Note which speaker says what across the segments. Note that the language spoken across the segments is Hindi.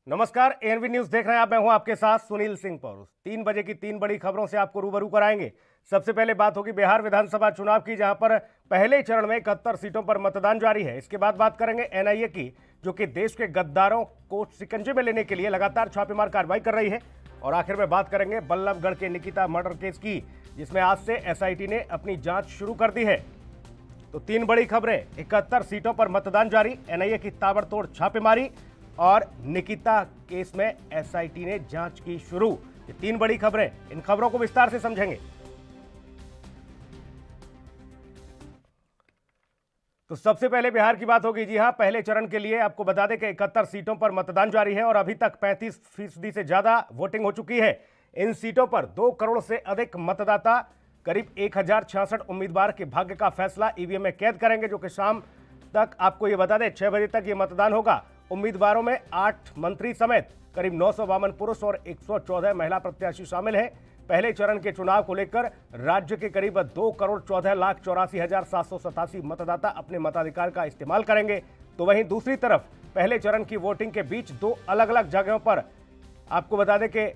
Speaker 1: नमस्कार, एएनवी न्यूज देख रहे हैं आप। मैं हूं आपके साथ सुनील सिंह पौरुष। 3 बजे की 3 बड़ी खबरों से आपको रूबरू कराएंगे। सबसे पहले बात होगी बिहार विधानसभा चुनाव की, जहां पर पहले चरण में 71 सीटों पर मतदान जारी है। इसके बाद बात करेंगे एनआईए की, जो कि देश के गद्दारों को शिकंजे में लेने के लिए लगातार छापेमार कार्रवाई कर रही है। और आखिर में बात करेंगे बल्लभगढ़ के निकिता मर्डर केस की, जिसमें आज से एसआईटी ने अपनी जांच शुरू कर दी है। तो 3 बड़ी खबरें, 71 सीटों पर मतदान जारी, एनआईए की ताबड़तोड़ छापेमारी और निकिता केस में एसआईटी ने जांच की शुरू। ये 3 बड़ी खबरें, इन खबरों को विस्तार से समझेंगे। तो सबसे पहले बिहार की बात होगी। जी हां, पहले चरण के लिए आपको बता दें कि 71 सीटों पर मतदान जारी है और अभी तक 35% से ज्यादा वोटिंग हो चुकी है। इन सीटों पर 2 करोड़ से अधिक मतदाता करीब 1066 उम्मीदवार के भाग्य का फैसला ईवीएम में कैद करेंगे, जो कि शाम तक, आपको ये बता दें, 6 बजे तक ये मतदान होगा। उम्मीदवारों में 8 मंत्री समेत करीब 952 पुरुष और 114 महिला प्रत्याशी शामिल हैं। पहले चरण के चुनाव को लेकर राज्य के करीब 2,14,84,787 मतदाता अपने मताधिकार का इस्तेमाल करेंगे। तो वहीं दूसरी तरफ पहले चरण की वोटिंग के बीच 2 अलग अलग जगहों पर आपको बता दें कि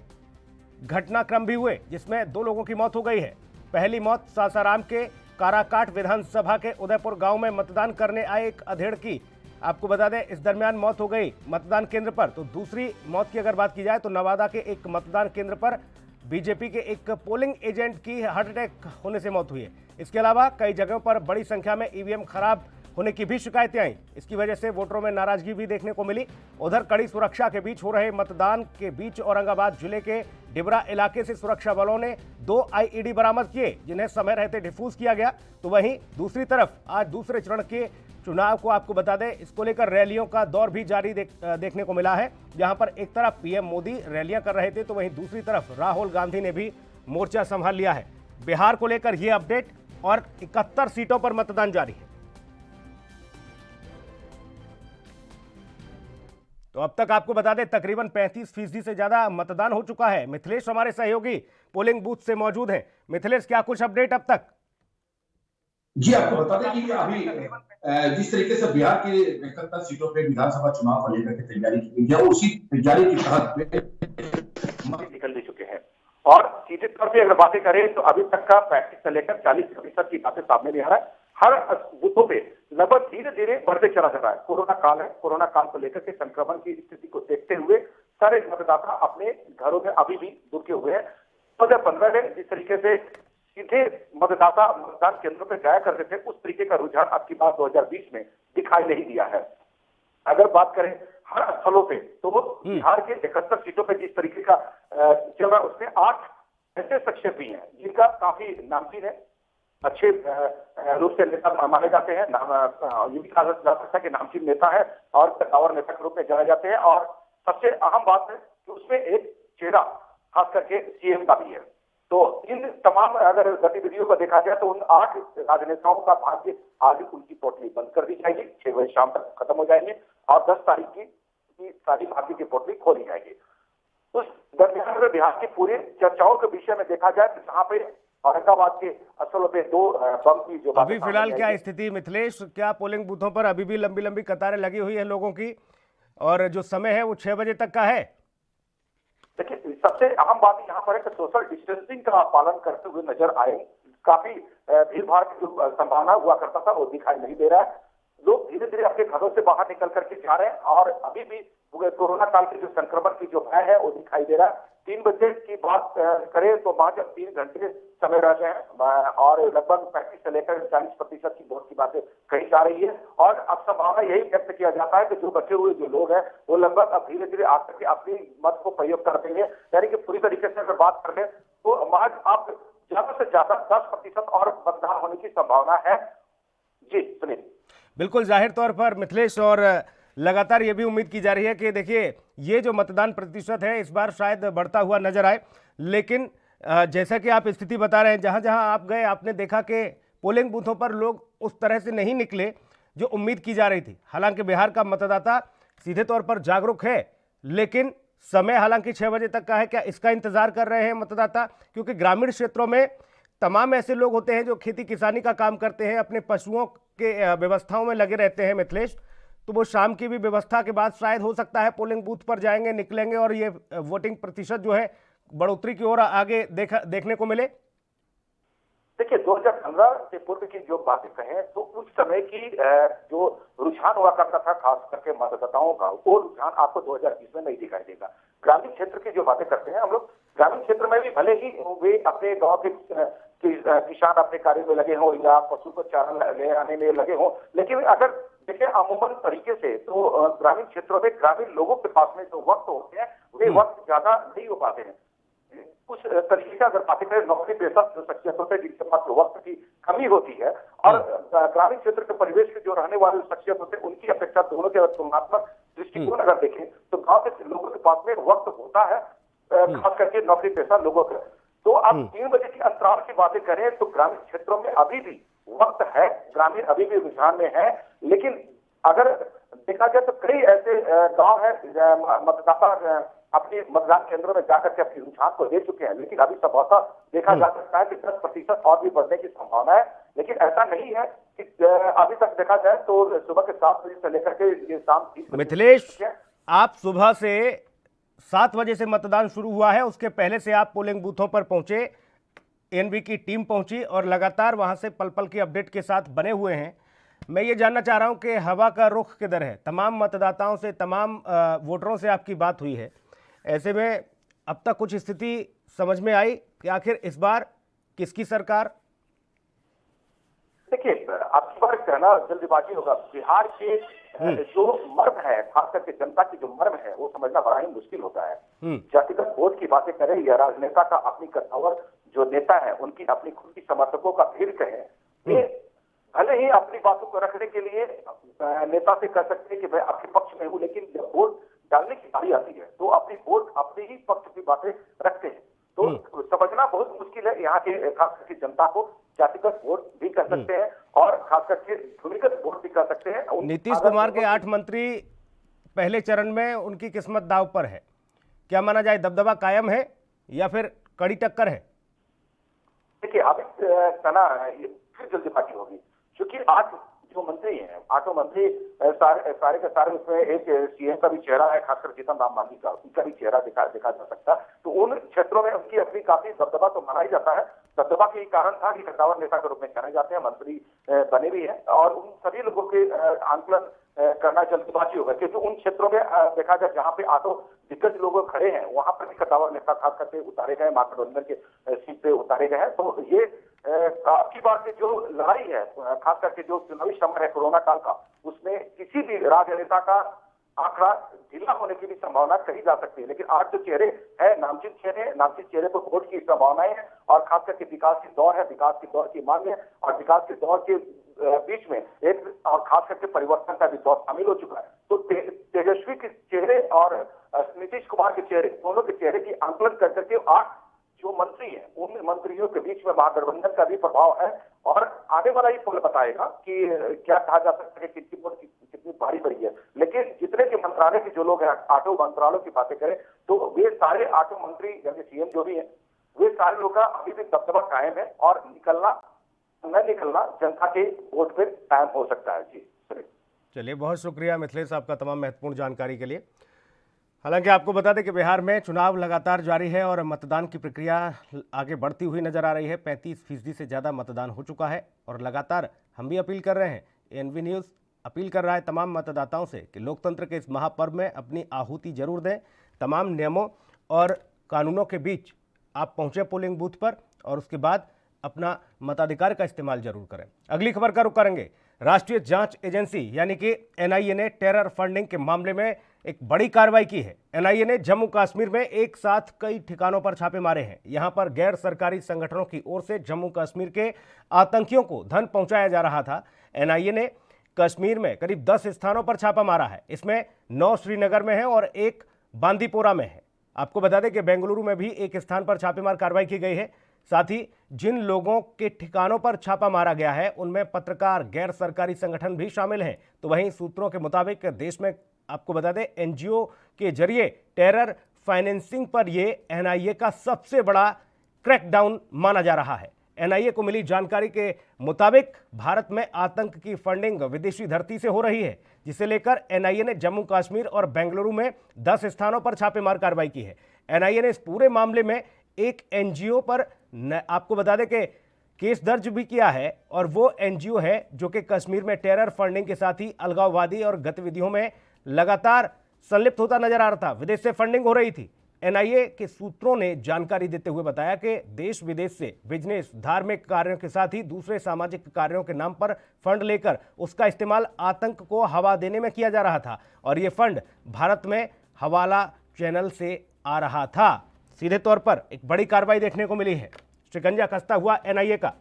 Speaker 1: घटनाक्रम भी हुए, जिसमें 2 लोगों की मौत हो गई है। पहली मौत सासाराम के काराकाट विधानसभा के उदयपुर गांव में मतदान करने आए एक अधेड़ की, आपको बता दें, इस दरमियान मौत हो गई मतदान केंद्र पर। तो दूसरी मौत की अगर बात की जाए तो नवादा के एक मतदान केंद्र पर बीजेपी के एक पोलिंग एजेंट की हार्ट अटैक होने से मौत हुई है। इसके अलावा कई जगहों पर बड़ी संख्या में ईवीएम खराब होने की भी शिकायतें आई। इसकी वजह से वोटरों में नाराजगी भी देखने को मिली। उधर कड़ी सुरक्षा के बीच हो रहे मतदान के बीच औरंगाबाद जिले के डिबरा इलाके से सुरक्षा बलों ने 2 आईईडी बरामद किए, जिन्हें समय रहते डिफ्यूज किया गया। तो वहीं दूसरी तरफ आज दूसरे चरण के चुनाव को आपको बता दें, इसको लेकर रैलियों का दौर भी जारी देखने को मिला है। जहां पर एक तरफ पीएम मोदी रैलियां कर रहे थे, तो वहीं दूसरी तरफ राहुल गांधी ने भी मोर्चा संभाल लिया है। बिहार को लेकर यह अपडेट, और 71 सीटों पर मतदान जारी है। तो अब तक आपको बता दें तकरीबन 35% से ज्यादा मतदान हो चुका है। मिथिलेश हमारे सहयोगी पोलिंग बूथ से मौजूद हैं। मिथिलेश, क्या कुछ अपडेट अब तक?
Speaker 2: जी, आपको बता दें कि अभी जिस तरीके से बिहार की 71 सीटों पे विधानसभा चुनाव को लेकर के तैयारी की गई है, उसी तैयारी के तहत
Speaker 3: निकल भी चुके हैं। और सीधे तौर पे अगर बातें करें तो अभी तक का 35 से लेकर 40% की बातें सामने नहीं आ रहा है। हर बूथों पे लगभग धीरे धीरे बढ़ते चला जा रहा है। कोरोना काल है, कोरोना काल को लेकर के संक्रमण की स्थिति को देखते हुए सारे मतदाता अपने घरों में अभी भी रुके हुए हैं। 2015 में जिस तरीके से सीधे मतदाता मतदान केंद्रों पर जाया करते थे, उस तरीके का रुझान अब की बात 2020 में दिखाई नहीं दिया है। अगर बात करें हर स्थलों पे, तो बिहार के 71 सीटों पे जिस तरीके का चल रहा है, उसमें 8 ऐसे शख्सियत भी हैं जिनका काफी नामचीन है, अच्छे रूप से नेता माने जाते हैं। ये भी कहा जा सकता है कि नामचीन नेता है और नेता के रूप में जाने जाते हैं। और सबसे अहम बात है कि उसमें एक चेहरा खास करके सीएम का भी है। तो इन तमाम अगर गतिविधियों को देखा जाए तो उन 8 राजनेताओं का भाग्य आज उनकी पोटली बंद कर दी जाएगी, 6 बजे शाम तक खत्म हो जाएंगे और 10 तारीख की सारी भाग्य की पोटली खोली जाएगी। उस दरमियान में बिहार की पूरी चर्चाओं के विषय में देखा जाए तो जहाँ पे औरंगाबाद के असल पे 2 बम की जो
Speaker 1: अभी फिलहाल क्या स्थिति मिथिलेश? क्या पोलिंग बूथों पर अभी भी लंबी लंबी कतारें लगी हुई है लोगों की, और जो समय है वो 6 बजे तक का है?
Speaker 3: देखिए, सबसे अहम बात यहाँ पर है कि सोशल डिस्टेंसिंग का पालन करते हुए नजर आए। काफी भीड़ भाड़ की जो संभावना हुआ करता था वो दिखाई नहीं दे रहा है। लोग धीरे धीरे अपने घरों से बाहर निकल करके जा रहे हैं और अभी भी कोरोना काल के जो संक्रमण की जो भय है वो दिखाई दे रहा है। 3 बजे की बात करें तो वहां जब 3 घंटे समय रह गए हैं और लगभग 35 से लेकर 40% की वोट की बातें कही जा रही है। और अब संभावना यही व्यक्त किया जाता है कि जो बचे हुए जो लोग हैं वो लगभग अब धीरे धीरे आकर के अपनी मत को प्रयोग कर देंगे। यानी कि पूरी तरीके से अगर बात कर ले तो महज आप ज्यादा से ज्यादा 10% और मतदान होने की संभावना है। जी सुनील।
Speaker 1: बिल्कुल, जाहिर तौर पर मिथिलेश, और लगातार ये भी उम्मीद की जा रही है कि देखिए ये जो मतदान प्रतिशत है इस बार शायद बढ़ता हुआ नजर आए। लेकिन जैसा कि आप स्थिति बता रहे हैं, जहां जहां आप गए आपने देखा कि पोलिंग बूथों पर लोग उस तरह से नहीं निकले जो उम्मीद की जा रही थी। हालांकि बिहार का मतदाता सीधे तौर पर जागरूक है, लेकिन समय हालांकि 6 बजे तक का है। क्या इसका इंतजार कर रहे हैं मतदाता? क्योंकि ग्रामीण क्षेत्रों में तमाम ऐसे लोग होते हैं जो खेती किसानी का काम करते हैं, अपने पशुओं के व्यवस्थाओं में लगे रहते हैं मिथिलेश। तो वो शाम की भी व्यवस्था के बाद शायद हो सकता है पोलिंग बूथ पर जाएंगे, निकलेंगे और ये वोटिंग प्रतिशत जो है बढ़ोतरी की ओर आगे देखने को मिले।
Speaker 3: देखिए 2015 से पूर्व की जो बातें कहें तो उस समय की जो रुझान हुआ करता था खास करके मतदाताओं का, वो रुझान आपको 2020 में नहीं दिखाई देगा। ग्रामीण क्षेत्र की जो बातें करते हैं हम लोग, ग्रामीण क्षेत्र में भी भले ही वे अपने गांव के किसान अपने कार्य में लगे हों या पशु को चारा ले आने में लगे हों, लेकिन अगर देखिए अमूमन तरीके से तो ग्रामीण क्षेत्रों में ग्रामीण लोगों के पास में जो वक्त होते हैं वे वक्त ज्यादा नहीं हो पाते हैं। उस तरीके से अगर बातें करें नौकरी पेशा जो शख्सियत होते हैं जिनके पास वक्त की कमी होती है, और ग्रामीण क्षेत्र के परिवेश के जो रहने वाले शख्सियत होते हैं उनकी अपेक्षा दोनों के तुलनात्मक दृष्टिकोण अगर देखें तो गांव के लोगों के पास में वक्त होता है, खास करके नौकरी पेशा लोगों का। तो आप 3 बजे की अंतराल की बातें करें तो ग्रामीण क्षेत्रों में अभी भी वक्त है, ग्रामीण अभी भी रुझान में है, लेकिन अगर देखा जाए तो कई ऐसे गांव है मतदाता अपने मतदान केंद्रों में जाकर के अपनी रुझान को दे चुके हैं, लेकिन अभी संभवतः देखा जा सकता है कि 10% और भी बढ़ने की संभावना है। लेकिन ऐसा नहीं है कि अभी तक देखा जाए तो सुबह के 7 बजे से लेकर के ये शाम 30 बजे।
Speaker 1: मिथिलेश, आप सुबह से 7 बजे से मतदान शुरू हुआ है, उसके पहले से आप पोलिंग बूथों पर पहुंचे, एएनबी की टीम पहुंची और लगातार वहां से पल पल की अपडेट के साथ बने हुए हैं। मैं ये जानना चाह रहा हूं कि हवा का रुख किधर है? तमाम मतदाताओं से, तमाम वोटरों से आपकी बात हुई है, ऐसे में अब तक कुछ स्थिति समझ में आई कि आखिर इस बार किसकी सरकार?
Speaker 3: देखिए आपकी बार कहना जल्दबाजी होगा। बिहार के जो मर्म है, खास करके जनता की जो मर्म है, वो समझना बड़ा ही मुश्किल होता है। जातिगत वोट की बातें करें या राजनेता का अपनी कद्दावर जो नेता है उनकी अपनी खुद की समर्थकों का भीड़ कहे, वे भले ही अपनी बातों को रखने के लिए नेता से कह सकते हैं कि मैं आपके पक्ष में हूं, लेकिन जब वोट डालने की बारी आती है तो अपनी वोट अपने ही पक्ष की बातें रखते हैं। तो समझना बहुत मुश्किल है यहाँ के खास करके जनता को। जातिगत वोट भी कर सकते हैं और खास करके भूमिगत वोट भी कर सकते हैं।
Speaker 1: नीतीश कुमार के 8 मंत्री पहले चरण में, उनकी किस्मत दांव पर है, क्या माना जाए? दबदबा कायम है या फिर कड़ी टक्कर है?
Speaker 3: देखिए अभी फिर जल्दबाजी होगी, क्योंकि 8 जो मंत्री हैं, 8 मंत्री सारे के सारे, उसमें एक सीएम का भी चेहरा है, खासकर जीतन राम मांझी का, उनका भी चेहरा देखा जा सकता। तो उन क्षेत्रों में उनकी अपनी काफी दबदबा तो माना ही जाता है। दबदबा के कारण था कि कद्दावर नेता के रूप में जाने जाते हैं, मंत्री बने भी हैं, और उन सभी लोगों के आंकलन करना जल्दबाजी होगा, क्योंकि उन क्षेत्रों में देखा जाए जहाँ पे 8 दिग्गज लोग खड़े हैं वहां पर भी कद्दावर नेता खास करके उतारे गए, महागठबंधन के सीट पे उतारे गए हैं। तो ये आपकी बात की जो लड़ाई है, खास करके जो चुनावी समय है कोरोना काल का, उसमें किसी भी राजनेता का आंकड़ा ढीला होने की भी संभावना कही जा सकती है। लेकिन आज जो चेहरे है, नामचीन चेहरे पर वोट की संभावनाएं हैं, और खास करके विकास की दौर है, विकास की दौर की मांग है, और विकास के दौर के बीच में एक और खास करके परिवर्तन का भी दौर शामिल हो चुका है। तो तेजस्वी के चेहरे और नीतीश कुमार के चेहरे, दोनों के चेहरे की आंकलन कर करके 8 जो मंत्री हैं, उन मंत्रियों के बीच में महागठबंधन का भी प्रभाव है, और आने वाला ही पोल बताएगा कि क्या कहा जा सकता है, किसकी वोट कितनी भारी पड़ी है। लेकिन जितने के मंत्रालय के जो लोग हैं, 8 मंत्रालयों की बातें करें तो वे सारे 8 मंत्री यानी सीएम जो भी है, वे सारे लोग का अभी भी दबदबा कायम है, और निकलना न निकलना जनता के वोट पे कायम हो सकता है। जी
Speaker 1: चलिए, बहुत शुक्रिया मिथिलेश आपका तमाम महत्वपूर्ण जानकारी के लिए। हालांकि आपको बता दें कि बिहार में चुनाव लगातार जारी है और मतदान की प्रक्रिया आगे बढ़ती हुई नजर आ रही है। 35% से ज़्यादा मतदान हो चुका है, और लगातार हम भी अपील कर रहे हैं, एएनबी न्यूज़ अपील कर रहा है तमाम मतदाताओं से कि लोकतंत्र के इस महापर्व में अपनी आहुति जरूर दें। तमाम नियमों और कानूनों के बीच आप पहुँचे पोलिंग बूथ पर, और उसके बाद अपना मताधिकार का इस्तेमाल जरूर करें। अगली खबर का रुख करेंगे। राष्ट्रीय जांच एजेंसी यानी कि एनआईए ने टेरर फंडिंग के मामले में एक बड़ी कार्रवाई की है। एनआईए ने जम्मू कश्मीर में एक साथ कई ठिकानों पर छापे मारे हैं। यहां पर गैर सरकारी संगठनों की ओर से जम्मू कश्मीर के आतंकियों को धन पहुंचाया जा रहा था। एनआईए ने कश्मीर में करीब 10 स्थानों पर छापा मारा है। इसमें 9 श्रीनगर में है और 1 बांदीपोरा में है। आपको बता दें कि बेंगलुरु में भी एक स्थान पर छापेमार कार्रवाई की गई है। साथ ही जिन लोगों के ठिकानों पर छापा मारा गया है उनमें पत्रकार, गैर सरकारी संगठन भी शामिल हैं। तो वहीं सूत्रों के मुताबिक देश में आपको बता दें एनजीओ के जरिए टेरर फाइनेंसिंग पर यह एनआईए का सबसे बड़ा क्रैकडाउन माना जा रहा है। एनआईए को मिली जानकारी के मुताबिक भारत में आतंक की फंडिंग विदेशी धरती से हो रही है, जिसे लेकर एनआईए ने जम्मू कश्मीर और बेंगलुरु में 10 स्थानों पर छापेमार कार्रवाई की है। एनआईए ने इस पूरे मामले में एक एनजीओ पर आपको बता दें कि केस दर्ज भी किया है, और वो एनजीओ है जो कि कश्मीर में टेरर फंडिंग के साथ ही अलगाववादी और गतिविधियों में लगातार संलिप्त होता नजर आ रहा था। विदेश से फंडिंग हो रही थी। एनआईए के सूत्रों ने जानकारी देते हुए बताया कि देश विदेश से बिजनेस, धार्मिक कार्यों के साथ ही दूसरे सामाजिक कार्यों के नाम पर फंड लेकर उसका इस्तेमाल आतंक को हवा देने में किया जा रहा था, और ये फंड भारत में हवाला चैनल से आ रहा था। सीधे तौर पर एक बड़ी कार्रवाई देखने को मिली है। शिकंजा कसता हुआ एनआईए का।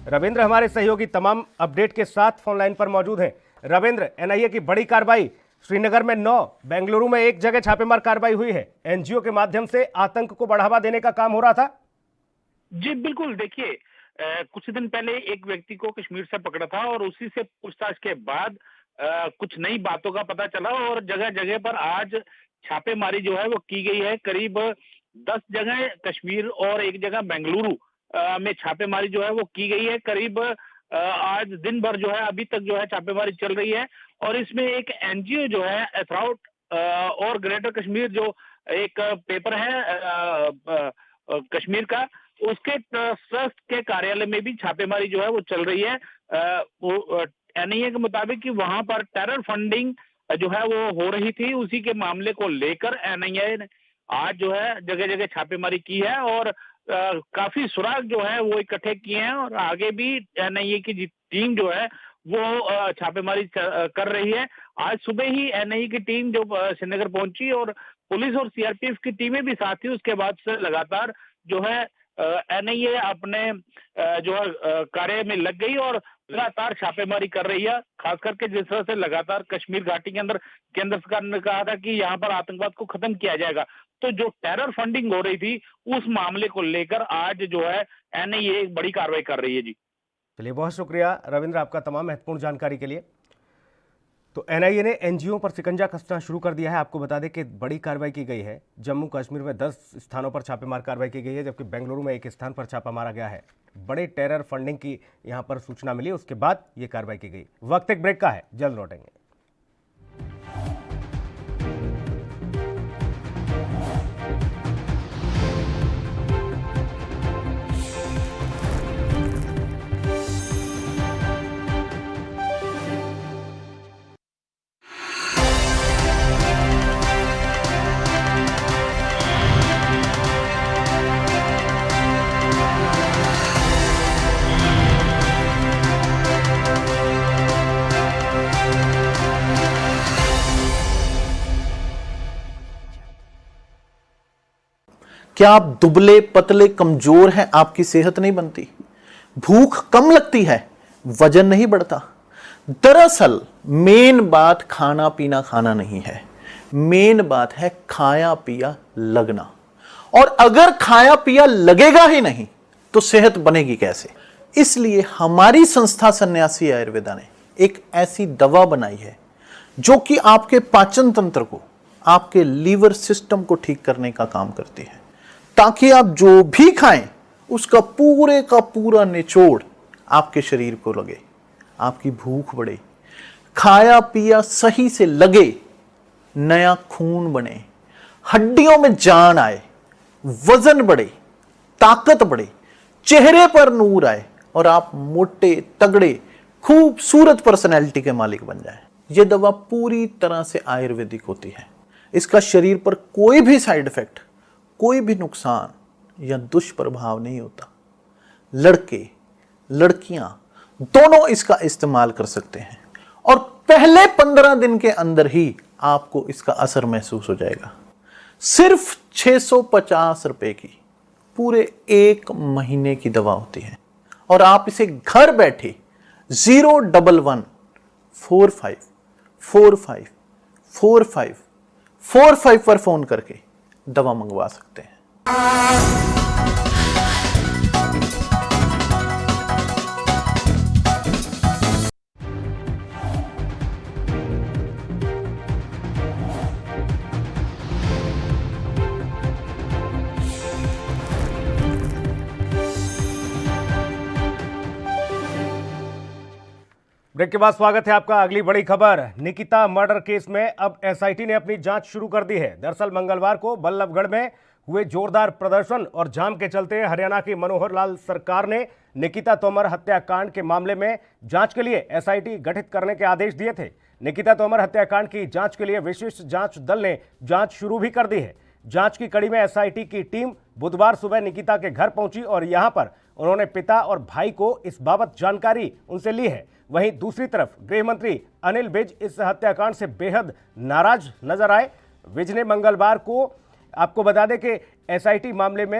Speaker 1: रविंद्र हमारे सहयोगी तमाम अपडेट के साथ फोन लाइन पर मौजूद हैं। रविंद्र, एनआईए की बड़ी कार्रवाई, श्रीनगर में 9, बेंगलुरु में 1 जगह छापेमार कार्रवाई हुई है। एनजीओ के माध्यम से आतंक को बढ़ावा देने का काम हो रहा था।
Speaker 4: जी बिल्कुल, देखिए कुछ दिन पहले एक व्यक्ति को कश्मीर से पकड़ा था और उसी से पूछताछ के बाद कुछ नई बातों का पता चला और जगह जगह पर आज छापेमारी जो है वो की गई है। करीब 10 जगह कश्मीर और 1 जगह बेंगलुरु में छापेमारी जो है वो की गई है। करीब आज दिन भर जो है अभी तक जो है छापेमारी चल रही है, और इसमें एक एनजीओ जो है एथराउट और ग्रेटर कश्मीर जो एक पेपर है कश्मीर का, उसके ट्रस्ट के कार्यालय में भी छापेमारी जो है वो चल रही है। एनआईए के मुताबिक कि वहां पर टेरर फंडिंग जो है वो हो रही थी, उसी के मामले को लेकर एनआईए ने आज जो है जगह जगह छापेमारी की है और काफी सुराग जो है वो इकट्ठे किए हैं, और आगे भी एनआईए की टीम जो है वो छापेमारी कर रही है। आज सुबह ही एनआईए की टीम जो श्रीनगर पहुंची और पुलिस और सीआरपीएफ की टीमें भी साथ थी। उसके बाद से लगातार जो है एनआईए अपने जो है कार्य में लग गई और लगातार छापेमारी कर रही है। खास करके जिस तरह से लगातार कश्मीर घाटी के अंदर केंद्र सरकार ने कहा था कि यहाँ पर आतंकवाद को खत्म किया जाएगा, तो जो टेरर फंडिंग हो रही थी उस मामले को लेकर आज जो है एनआईए एक बड़ी कार्रवाई कर रही है। जी
Speaker 1: चलिए, बहुत शुक्रिया रविंद्र आपका तमाम महत्वपूर्ण जानकारी के लिए। तो एनआईए ने एनजीओ पर शिकंजा कसना शुरू कर दिया है। आपको बता दें कि बड़ी कार्रवाई की गई है। जम्मू कश्मीर में 10 स्थानों पर छापेमार कार्रवाई की गई है, जबकि बेंगलुरु में 1 स्थान पर छापा मारा गया है। बड़े टेरर फंडिंग की यहां पर सूचना मिली, उसके बाद ये कार्रवाई की गई। वक्त एक ब्रेक का है, जल्द लौटेंगे।
Speaker 5: क्या आप दुबले पतले कमजोर हैं? आपकी सेहत नहीं बनती, भूख कम लगती है, वजन नहीं बढ़ता। दरअसल मेन बात खाना पीना खाना नहीं है, मेन बात है खाया पिया लगना। और अगर खाया पिया लगेगा ही नहीं तो सेहत बनेगी कैसे? इसलिए हमारी संस्था सन्यासी आयुर्वेदा ने एक ऐसी दवा बनाई है जो कि आपके पाचन तंत्र को, आपके लीवर सिस्टम को ठीक करने का काम करती है, ताकि आप जो भी खाएं उसका पूरे का पूरा निचोड़ आपके शरीर को लगे, आपकी भूख बढ़े, खाया पिया सही से लगे, नया खून बने, हड्डियों में जान आए, वजन बढ़े, ताकत बढ़े, चेहरे पर नूर आए और आप मोटे तगड़े खूबसूरत पर्सनैलिटी के मालिक बन जाएं। यह दवा पूरी तरह से आयुर्वेदिक होती है। इसका शरीर पर कोई भी साइड इफेक्ट, कोई भी नुकसान या दुष्प्रभाव नहीं होता। लड़के लड़कियां दोनों इसका इस्तेमाल कर सकते हैं और पहले 15 दिन के अंदर ही आपको इसका असर महसूस हो जाएगा। सिर्फ 650 रुपए की पूरे 1 महीने की दवा होती है और आप इसे घर बैठे 01145454545 पर फोन करके दवा मंगवा सकते हैं।
Speaker 1: ब्रेक के बाद स्वागत है आपका। अगली बड़ी खबर, निकिता मर्डर केस में अब एसआईटी ने अपनी जांच शुरू कर दी है। दरअसल मंगलवार को बल्लभगढ़ में हुए जोरदार प्रदर्शन और जाम के चलते हरियाणा की मनोहर लाल सरकार ने निकिता तोमर हत्याकांड के मामले में जांच के लिए एसआईटी गठित करने के आदेश दिए थे। निकिता तोमर हत्याकांड की जांच के लिए विशेष जांच दल ने जांच शुरू भी कर दी है। जांच की कड़ी में एसआईटी की टीम बुधवार सुबह निकिता के घर पहुंची और यहां पर उन्होंने पिता और भाई को इस बाबत जानकारी उनसे ली है। वहीं दूसरी तरफ गृह मंत्री अनिल विज इस हत्याकांड से बेहद नाराज नजर आए। विज ने मंगलवार को, आपको बता दें कि एसआईटी मामले में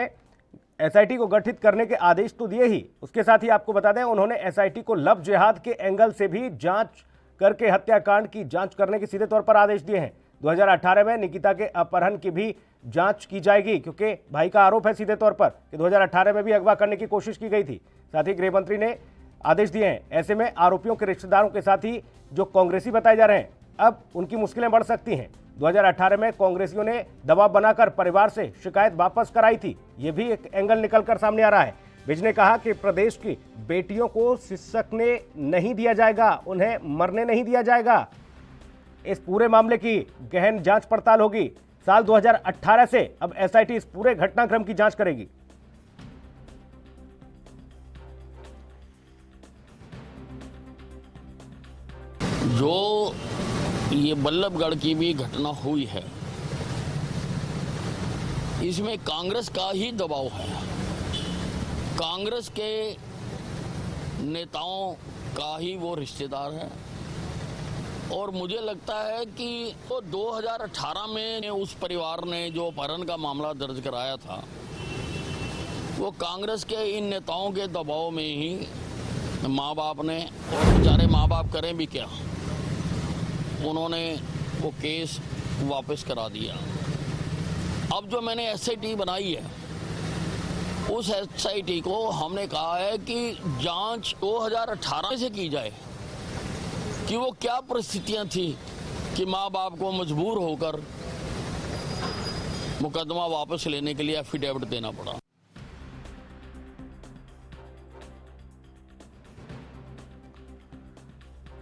Speaker 1: एसआईटी को गठित करने के आदेश तो दिए ही, उसके साथ ही आपको बता दें उन्होंने एसआईटी को लव जिहाद के एंगल से भी जांच करके हत्याकांड की जांच करने के सीधे तौर पर आदेश दिए हैं। 2018 में निकिता के अपहरण की भी जांच की जाएगी, क्योंकि भाई का आरोप है सीधे तौर पर कि 2018 में भी अगवा करने की कोशिश की गई थी। साथ ही गृह मंत्री ने आदेश दिए हैं। ऐसे में आरोपियों के रिश्तेदारों के साथ ही जो कांग्रेसी बताए जा रहे हैं, अब उनकी मुश्किलें बढ़ सकती हैं। 2018 में कांग्रेसियों ने दबाव बनाकर परिवार से शिकायत वापस कराई थी। ये भी एक एंगल निकलकर सामने आ रहा है। विज ने कहा कि प्रदेश की बेटियों को सिसकने नहीं दिया जाएगा, उन्हें मरने नहीं दिया जाएगा। इस पूरे मामले की गहन जांच पड़ताल होगी। साल 2018 से अब एसआईटी इस पूरे घटनाक्रम की जांच करेगी।
Speaker 6: जो ये बल्लभगढ़ की भी घटना हुई है, इसमें कांग्रेस का ही दबाव है। कांग्रेस के नेताओं का ही वो रिश्तेदार है और मुझे लगता है कि तो 2018 में उस परिवार ने जो अपहरण का मामला दर्ज कराया था, वो कांग्रेस के इन नेताओं के दबाव में ही माँ बाप ने, और बेचारे माँ बाप करें भी क्या, उन्होंने वो केस वापस करा दिया। अब जो मैंने एसआईटी बनाई है, उस एसआईटी को हमने कहा है कि जांच 2018 से की जाए कि वो क्या परिस्थितियां थी कि माँ बाप को मजबूर होकर मुकदमा वापस लेने के लिए एफिडेविट देना पड़ा।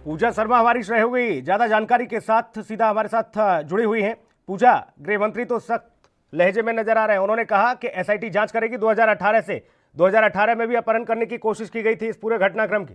Speaker 1: पूजा शर्मा हमारी सहयोगी ज्यादा जानकारी के साथ सीधा हमारे साथ जुड़ी हुई हैं। पूजा, गृह मंत्री तो सख्त लहजे में नजर आ रहे हैं। उन्होंने कहा कि एसआईटी जांच करेगी 2018 से। 2018 में भी अपहरण करने की कोशिश की गई थी इस पूरे घटनाक्रम की।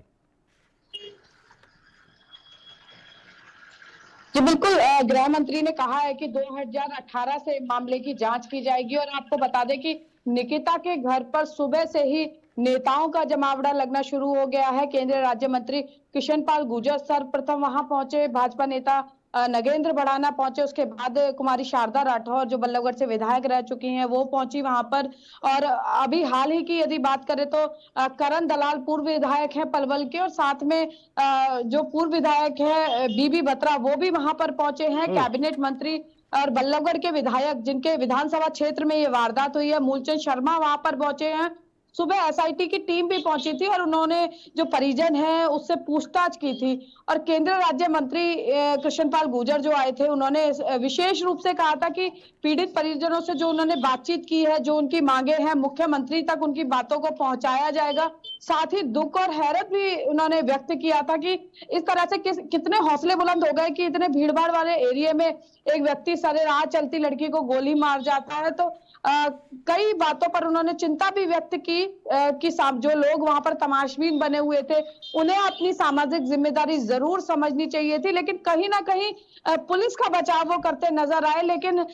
Speaker 7: जी बिल्कुल, गृह मंत्री ने कहा है कि 2018 से मामले की जांच की जाएगी। और आपको बता दें कि निकिता के घर पर सुबह से ही नेताओं का जमावड़ा लगना शुरू हो गया है। केंद्रीय राज्य मंत्री कृष्ण पाल गुर्जर सर्वप्रथम वहां पहुंचे, भाजपा नेता नगेंद्र भड़ाना पहुंचे, उसके बाद कुमारी शारदा राठौर जो बल्लभगढ़ से विधायक रह चुकी हैं वो पहुंची वहां पर। और अभी हाल ही की यदि बात करें तो करण दलाल पूर्व विधायक हैं पलवल के, और साथ में जो पूर्व विधायक है बीबी बत्रा वो भी वहां पर पहुंचे हैं। कैबिनेट मंत्री और बल्लभगढ़ के विधायक जिनके विधानसभा क्षेत्र में ये वारदात हुई है, मूलचंद शर्मा वहां पर पहुंचे हैं। सुबह एसआईटी की टीम भी पहुंची थी और उन्होंने जो परिजन है उससे पूछताछ की थी। और केंद्रीय राज्य मंत्री कृष्णपाल गुर्जर जो आए थे, उन्होंने विशेष रूप से कहा था कि पीड़ित परिजनों से जो उन्होंने बातचीत की है, जो उनकी मांगे हैं, मुख्यमंत्री तक उनकी बातों को पहुंचाया जाएगा। साथ ही दुख और हैरत भी उन्होंने व्यक्त किया था कि इस तरह से कितने हौसले बुलंद हो गए कि इतने भीड़ भाड़ वाले एरिया में एक व्यक्ति सरेराह चलती लड़की को गोली मार जाता है। तो कई बातों पर उन्होंने चिंता भी व्यक्त की कि जो लोग वहां पर तमाशबीन बने हुए थे उन्हें अपनी सामाजिक जिम्मेदारी जरूर समझनी चाहिए थी, लेकिन कहीं ना कहीं पुलिस का बचाव वो करते नजर आए। लेकिन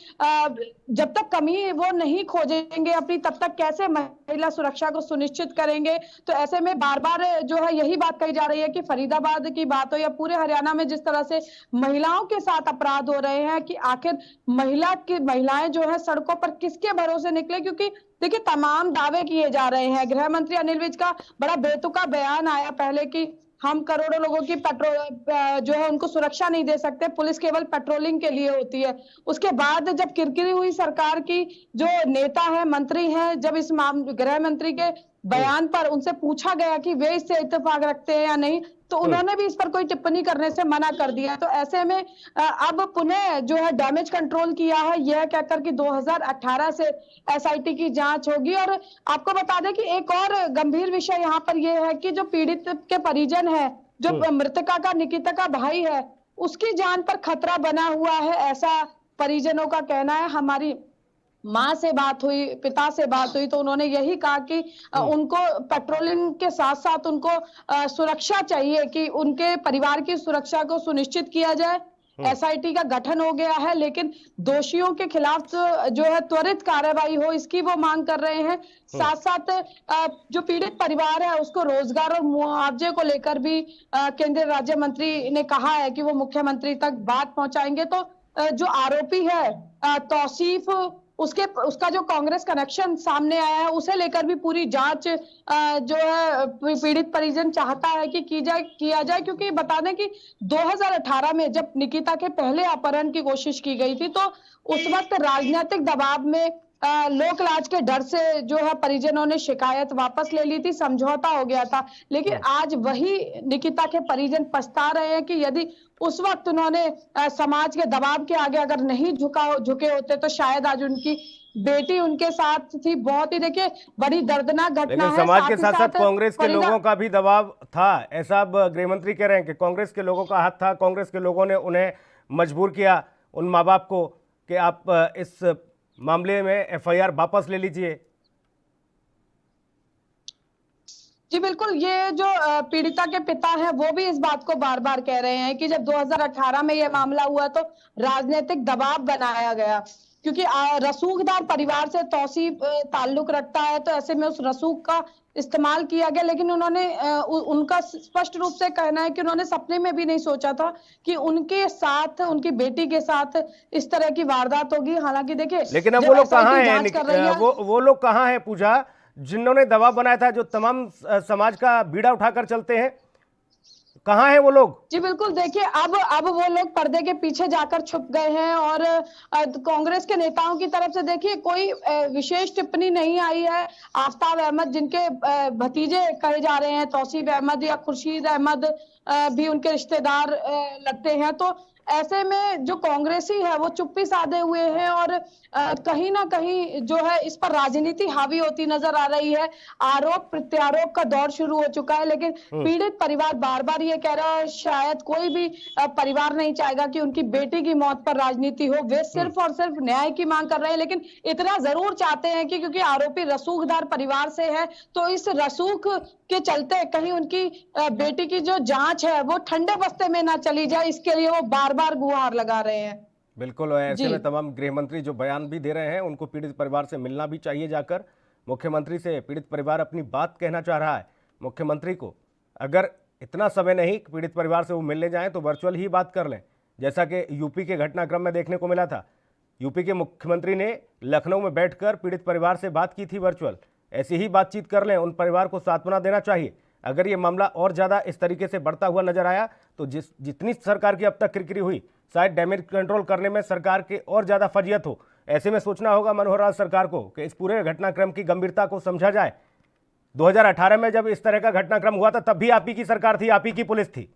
Speaker 7: जब तक कमी वो नहीं खोजेंगे अपनी, तब तक कैसे महिला सुरक्षा को सुनिश्चित करेंगे। तो ऐसे में बार बार जो है यही बात कही जा रही है कि फरीदाबाद की बात हो या पूरे हरियाणा में जिस तरह से महिलाओं के साथ अपराध हो रहे हैं, कि आखिर महिलाएं जो है सड़कों पर किसके भरोसे निकले। क्योंकि देखिए तमाम दावे किए जा रहे हैं। गृह मंत्री अनिल विज का बड़ा बेतुका बयान आया पहले कि हम करोड़ों लोगों की जो है उनको सुरक्षा नहीं दे सकते, पुलिस केवल पेट्रोलिंग के लिए होती है। उसके बाद जब किरकिरी हुई सरकार की, जो नेता है मंत्री हैं, जब इस गृह मंत्री के बयान पर उनसे पूछा गया कि वे इससे इत्तेफाक रखते हैं या नहीं, तो उन्होंने भी इस पर कोई टिप्पणी करने से मना कर दिया। तो ऐसे में अब पुनः जो है डैमेज कंट्रोल किया है, यह कहकर कि 2018 से एसआईटी की जांच होगी। और आपको बता दें कि एक और गंभीर विषय यहाँ पर यह है कि जो पीड़ित के परिजन है जो मृतका का निकिता का भाई है उसकी जान पर खतरा बना हुआ है, ऐसा परिजनों का कहना है। हमारी माँ से बात हुई, पिता से बात हुई तो उन्होंने यही कहा कि उनको पेट्रोलिंग के साथ साथ उनको सुरक्षा चाहिए, कि उनके परिवार की सुरक्षा को सुनिश्चित किया जाए। एसआईटी का गठन हो गया है, लेकिन दोषियों के खिलाफ जो है त्वरित कार्रवाई हो, इसकी वो मांग कर रहे हैं। साथ साथ जो पीड़ित परिवार है उसको रोजगार और मुआवजे को लेकर भी केंद्रीय राज्य मंत्री ने कहा है कि वो मुख्यमंत्री तक बात पहुंचाएंगे। तो जो आरोपी है तौसीफ, उसका जो कांग्रेस कनेक्शन सामने आया है उसे लेकर भी पूरी जांच जो है पीड़ित परिजन चाहता है कि किया जाए, क्योंकि बता दें कि 2018 में जब निकिता के पहले अपहरण की कोशिश की गई थी तो उस वक्त राजनीतिक दबाव में लोक लाज के डर से जो है परिजनों ने शिकायत वापस ले ली थी, समझौता हो गया था। लेकिन आज वही निकिता के परिजन पछता रहे हैं कि यदि उस वक्त उन्होंने समाज के दबाव के आगे अगर नहीं झुके होते तो शायद आज उनकी बेटी उनके साथ थी। बहुत ही देखिए बड़ी दर्दनाक घटना है।
Speaker 1: समाज के साथ साथ कांग्रेस के लोगों का भी दबाव था, ऐसा अब गृह मंत्री कह रहे हैं कि कांग्रेस के लोगों का हाथ था, कांग्रेस के लोगों ने उन्हें मजबूर किया, उन माँ बाप को, कि आप इस मामले में एफआईआर वापस ले लीजिए।
Speaker 7: जी बिल्कुल, ये जो पीड़िता के पिता हैं वो भी इस बात को बार बार कह रहे हैं कि जब 2018 में ये मामला हुआ तो राजनीतिक दबाव बनाया गया, क्योंकि रसूखदार परिवार से तौसीफ ताल्लुक रखता है, तो ऐसे में उस रसूख का इस्तेमाल किया गया। लेकिन उन्होंने उनका स्पष्ट रूप से कहना है कि उन्होंने सपने में भी नहीं सोचा था कि उनके साथ, उनकी बेटी के साथ इस तरह की वारदात होगी। हालांकि देखिए,
Speaker 1: लेकिन अब वो लोग कहाँ हैं? वो लोग कहाँ हैं पूजा, जिन्होंने दबाव बनाया था, जो तमाम समाज का बीड़ा उठाकर चलते हैं? कहाँ हैं वो लोग? जी
Speaker 7: बिल्कुल, देखिए अब वो लोग पर्दे के पीछे जाकर छुप गए हैं और कांग्रेस के नेताओं की तरफ से देखिए कोई विशेष टिप्पणी नहीं आई है। आफ्ताब अहमद, जिनके भतीजे कहे जा रहे हैं, तौसीफ अहमद या खुर्शीद अहमद भी उनके रिश्तेदार लगते हैं, तो ऐसे में जो कांग्रेसी है वो चुप्पी साधे हुए हैं और कहीं ना कहीं जो है इस पर राजनीति हावी होती नजर आ रही है। आरोप प्रत्यारोप का दौर शुरू हो चुका है, लेकिन पीड़ित परिवार बार बार ये कह रहा है, शायद कोई भी परिवार नहीं चाहेगा कि उनकी बेटी की मौत पर राजनीति हो। वे सिर्फ और सिर्फ न्याय की मांग कर रहे हैं, लेकिन इतना जरूर चाहते हैं कि क्योंकि आरोपी रसूखदार परिवार से है तो इस रसूख के चलते कहीं उनकी बेटी की जो जांच है वो ठंडे बस्ते में ना चली जाए, इसके लिए वो बार बार गुहार लगा रहे हैं।
Speaker 1: बिल्कुल, ऐसे में तमाम गृह मंत्री जो बयान भी दे रहे हैं, उनको पीड़ित परिवार से मिलना भी चाहिए जाकर। मुख्यमंत्री से पीड़ित परिवार अपनी बात कहना चाह रहा है। मुख्यमंत्री को अगर इतना समय नहीं पीड़ित परिवार से वो मिलने जाएं तो वर्चुअल ही बात कर लें, जैसा कि यूपी के घटनाक्रम में देखने को मिला था। यूपी के मुख्यमंत्री ने लखनऊ में बैठकर पीड़ित परिवार से बात की थी वर्चुअल। ऐसी ही बातचीत कर लें, उन परिवार को सांत्वना देना चाहिए। अगर ये मामला और ज़्यादा इस तरीके से बढ़ता हुआ नजर आया तो जितनी सरकार की अब तक किरकिरी हुई, शायद डैमेज कंट्रोल करने में सरकार के और ज़्यादा फजियत हो। ऐसे में सोचना होगा मनोहर लाल सरकार को कि इस पूरे घटनाक्रम की गंभीरता को समझा जाए। 2018 में जब इस तरह का घटनाक्रम हुआ था तब भी आप ही की सरकार थी, आप ही की पुलिस थी।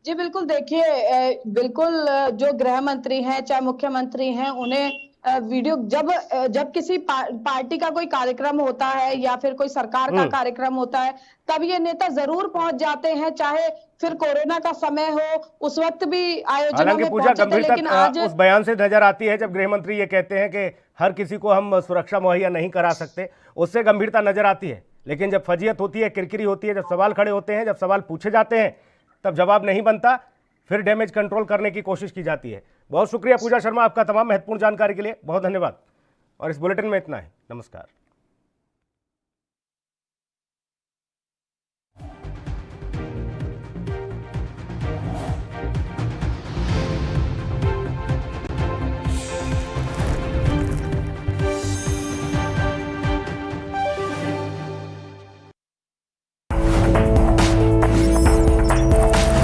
Speaker 7: जी बिल्कुल, देखिए बिल्कुल जो गृह मंत्री हैं चाहे मुख्यमंत्री हैं, उन्हें वीडियो जब किसी पार्टी का कोई कार्यक्रम होता है या फिर कोई सरकार का कार्यक्रम होता है तब ये नेता जरूर पहुंच जाते हैं, चाहे फिर कोरोना का समय हो, उस वक्त भी आयोजनों में पहुंचे थे। लेकिन आज
Speaker 1: उस बयान से नजर आती है जब गृह मंत्री ये कहते हैं कि हर किसी को हम सुरक्षा मुहैया नहीं करा सकते, उससे गंभीरता नजर आती है। लेकिन जब फजियत होती है, किरकिरी होती है, जब सवाल खड़े होते हैं, जब सवाल पूछे जाते हैं, तब जवाब नहीं बनता, फिर डैमेज कंट्रोल करने की कोशिश की जाती है। बहुत शुक्रिया पूजा शर्मा, आपका तमाम महत्वपूर्ण जानकारी के लिए बहुत धन्यवाद। और इस बुलेटिन में इतना है। नमस्कार।